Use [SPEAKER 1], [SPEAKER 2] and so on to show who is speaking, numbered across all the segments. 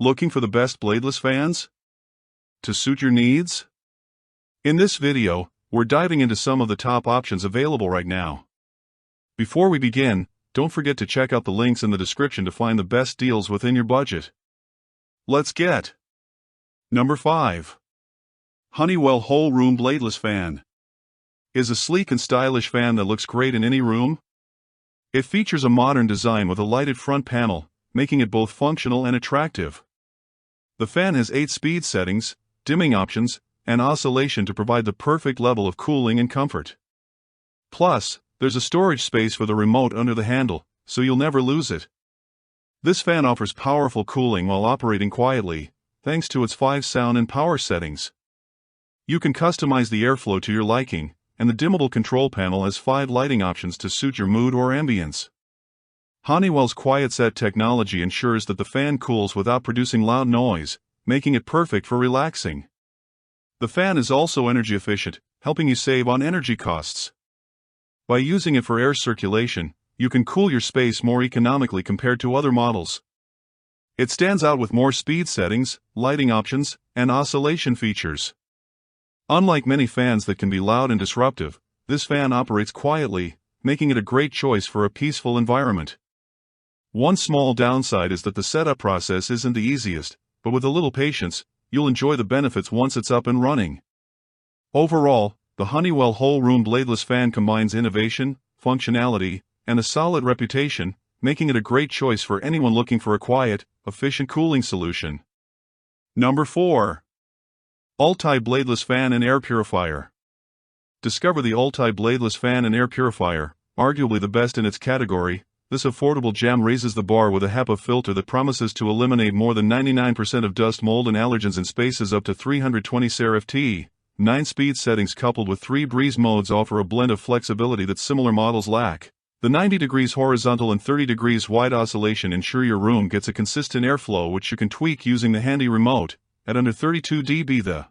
[SPEAKER 1] Looking for the best bladeless fans to suit your needs? In this video, we're diving into some of the top options available right now. Before we begin, don't forget to check out the links in the description to find the best deals within your budget. Let's get Number 5. Honeywell Whole Room Bladeless Fan is a sleek and stylish fan that looks great in any room. It features a modern design with a lighted front panel, making it both functional and attractive. The fan has 8 speed settings, dimming options, and oscillation to provide the perfect level of cooling and comfort. Plus, there's a storage space for the remote under the handle, so you'll never lose it. This fan offers powerful cooling while operating quietly, thanks to its 5 sound and power settings. You can customize the airflow to your liking, and the dimmable control panel has 5 lighting options to suit your mood or ambience. Honeywell's QuietSet technology ensures that the fan cools without producing loud noise, making it perfect for relaxing. The fan is also energy efficient, helping you save on energy costs. By using it for air circulation, you can cool your space more economically compared to other models. It stands out with more speed settings, lighting options, and oscillation features. Unlike many fans that can be loud and disruptive, this fan operates quietly, making it a great choice for a peaceful environment. One small downside is that the setup process isn't the easiest, but with a little patience, you'll enjoy the benefits once it's up and running. Overall, the Honeywell Whole Room Bladeless Fan combines innovation, functionality, and a solid reputation, making it a great choice for anyone looking for a quiet, efficient cooling solution. Number 4. Ulti Bladeless Fan and Air Purifier. Discover the Ulti Bladeless Fan and Air Purifier, arguably the best in its category. This affordable gem raises the bar with a HEPA filter that promises to eliminate more than 99% of dust, mold, and allergens in spaces up to 320 CFT. 9 speed settings coupled with 3 breeze modes offer a blend of flexibility that similar models lack. The 90 degrees horizontal and 30 degrees wide oscillation ensure your room gets a consistent airflow, which you can tweak using the handy remote. At under 32 dB, the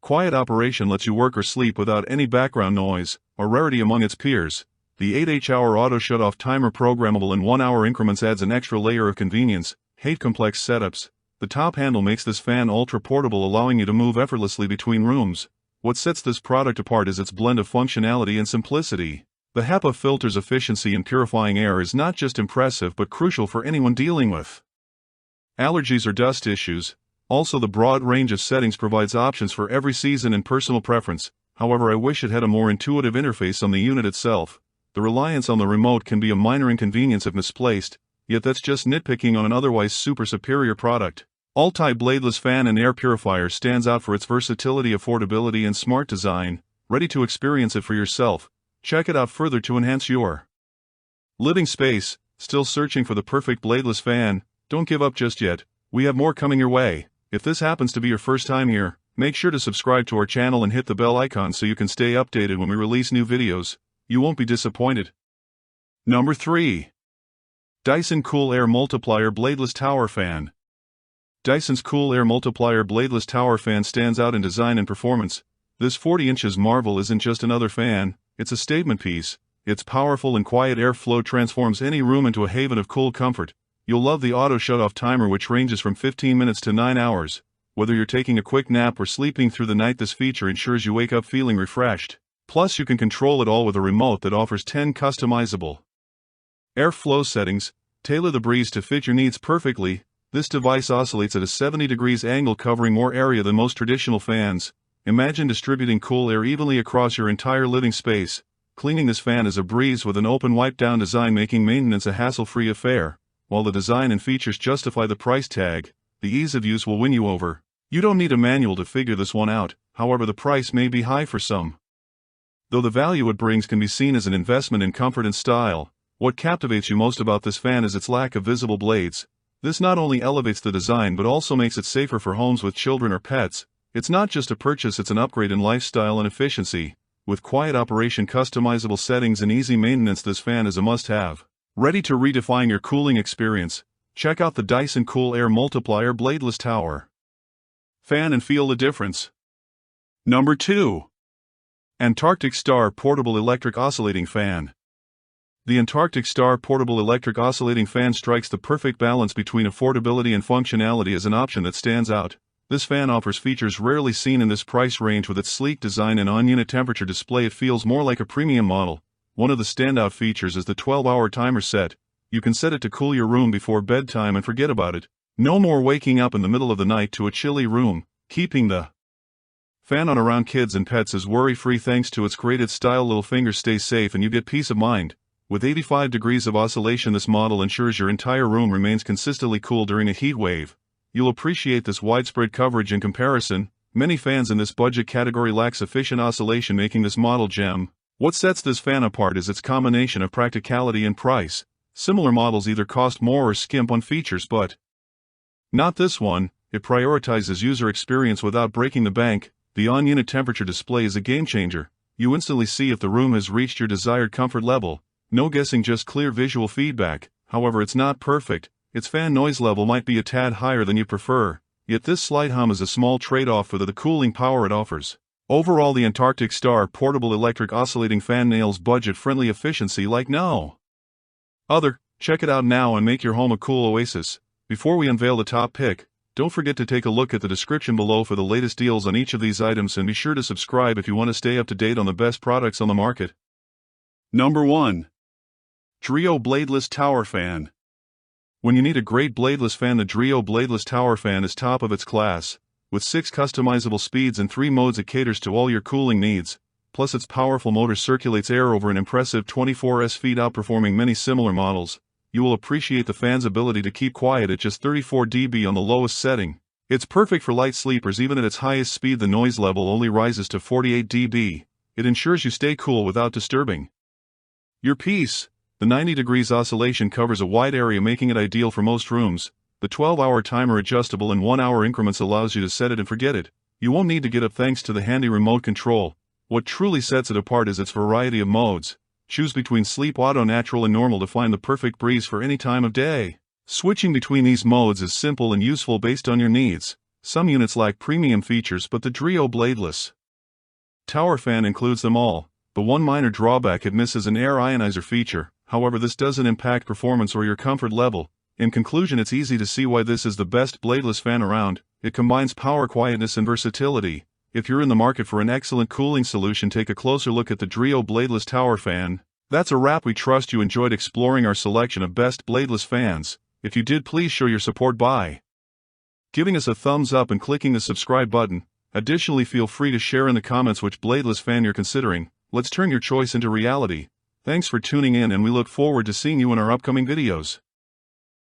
[SPEAKER 1] quiet operation lets you work or sleep without any background noise, a rarity among its peers. The 8H-hour auto shut-off timer programmable in 1-hour increments adds an extra layer of convenience. Hate complex setups. The top handle makes this fan ultra-portable, allowing you to move effortlessly between rooms. What sets this product apart is its blend of functionality and simplicity. The HEPA filter's efficiency in purifying air is not just impressive but crucial for anyone dealing with allergies or dust issues. Also, the broad range of settings provides options for every season and personal preference. However, I wish it had a more intuitive interface on the unit itself. The reliance on the remote can be a minor inconvenience if misplaced, yet that's just nitpicking on an otherwise super superior product. Ulti Bladeless Fan and Air Purifier stands out for its versatility, affordability, and smart design. Ready to experience it for yourself? Check it out further to enhance your living space. Still searching for the perfect bladeless fan? Don't give up just yet. We have more coming your way. If this happens to be your first time here, make sure to subscribe to our channel and hit the bell icon so you can stay updated when we release new videos. You won't be disappointed. Number 3. Dyson Cool Air Multiplier Bladeless Tower Fan. Dyson's Cool Air Multiplier Bladeless Tower Fan stands out in design and performance. This 40 inches marvel isn't just another fan, it's a statement piece. Its powerful and quiet airflow transforms any room into a haven of cool comfort. You'll love the auto shut-off timer, which ranges from 15 minutes to 9 hours. Whether you're taking a quick nap or sleeping through the night, this feature ensures you wake up feeling refreshed. Plus, you can control it all with a remote that offers 10 customizable airflow settings. Tailor the breeze to fit your needs perfectly. This device oscillates at a 70 degrees angle, covering more area than most traditional fans. Imagine distributing cool air evenly across your entire living space. Cleaning this fan is a breeze with an open wipe-down design, making maintenance a hassle-free affair. While the design and features justify the price tag, the ease of use will win you over. You don't need a manual to figure this one out. However, the price may be high for some. Though the value it brings can be seen as an investment in comfort and style, what captivates you most about this fan is its lack of visible blades. This not only elevates the design but also makes it safer for homes with children or pets. It's not just a purchase, it's an upgrade in lifestyle and efficiency. With quiet operation, customizable settings, and easy maintenance, this fan is a must-have. Ready to redefine your cooling experience? Check out the Dyson Cool Air Multiplier Bladeless Tower Fan and feel the difference. Number 2. Antarctic Star Portable Electric Oscillating Fan. The Antarctic Star Portable Electric Oscillating Fan strikes the perfect balance between affordability and functionality as an option that stands out. This fan offers features rarely seen in this price range. With its sleek design and on-unit temperature display, it feels more like a premium model. One of the standout features is the 12-hour timer set. You can set it to cool your room before bedtime and forget about it. No more waking up in the middle of the night to a chilly room. Keeping the fan on around kids and pets is worry-free thanks to its graded style. Little fingers stay safe and you get peace of mind. With 85 degrees of oscillation, this model ensures your entire room remains consistently cool during a heat wave. You'll appreciate this widespread coverage in comparison. Many fans in this budget category lack sufficient oscillation, making this model gem. What sets this fan apart is its combination of practicality and price. Similar models either cost more or skimp on features, but not this one. It prioritizes user experience without breaking the bank. The on-unit temperature display is a game-changer. You instantly see if the room has reached your desired comfort level. No guessing, just clear visual feedback. However, it's not perfect. Its fan noise level might be a tad higher than you prefer, yet this slight hum is a small trade-off for the cooling power it offers. Overall, the Antarctic Star Portable Electric Oscillating Fan nails budget-friendly efficiency like no other. Check it out now and make your home a cool oasis. Before we unveil the top pick, don't forget to take a look at the description below for the latest deals on each of these items, and be sure to subscribe if you want to stay up to date on the best products on the market. Number 1. Dreo Bladeless Tower Fan. When you need a great bladeless fan, the Dreo Bladeless Tower Fan is top of its class. With 6 customizable speeds and 3 modes, it caters to all your cooling needs. Plus, its powerful motor circulates air over an impressive 24 feet, outperforming many similar models. You will appreciate the fan's ability to keep quiet at just 34 dB on the lowest setting. It's perfect for light sleepers. Even at its highest speed, the noise level only rises to 48 dB. It ensures you stay cool without disturbing your peace. The 90 degrees oscillation covers a wide area, making it ideal for most rooms. The 12-hour timer, adjustable in 1-hour increments, allows you to set it and forget it. You won't need to get up thanks to the handy remote control. What truly sets it apart is its variety of modes. Choose between sleep, auto, natural, and normal to find the perfect breeze for any time of day. Switching between these modes is simple and useful based on your needs. Some units lack premium features, but the Dreo Bladeless Tower Fan includes them all. The one minor drawback: it misses an air ionizer feature. However, this doesn't impact performance or your comfort level. In conclusion, it's easy to see why this is the best bladeless fan around. It combines power, quietness, and versatility. If you're in the market for an excellent cooling solution, take a closer look at the Dreo Bladeless Tower Fan. That's a wrap. We trust you enjoyed exploring our selection of best bladeless fans. If you did, please show your support by giving us a thumbs up and clicking the subscribe button. Additionally, feel free to share in the comments which bladeless fan you're considering. Let's turn your choice into reality. Thanks for tuning in, and we look forward to seeing you in our upcoming videos.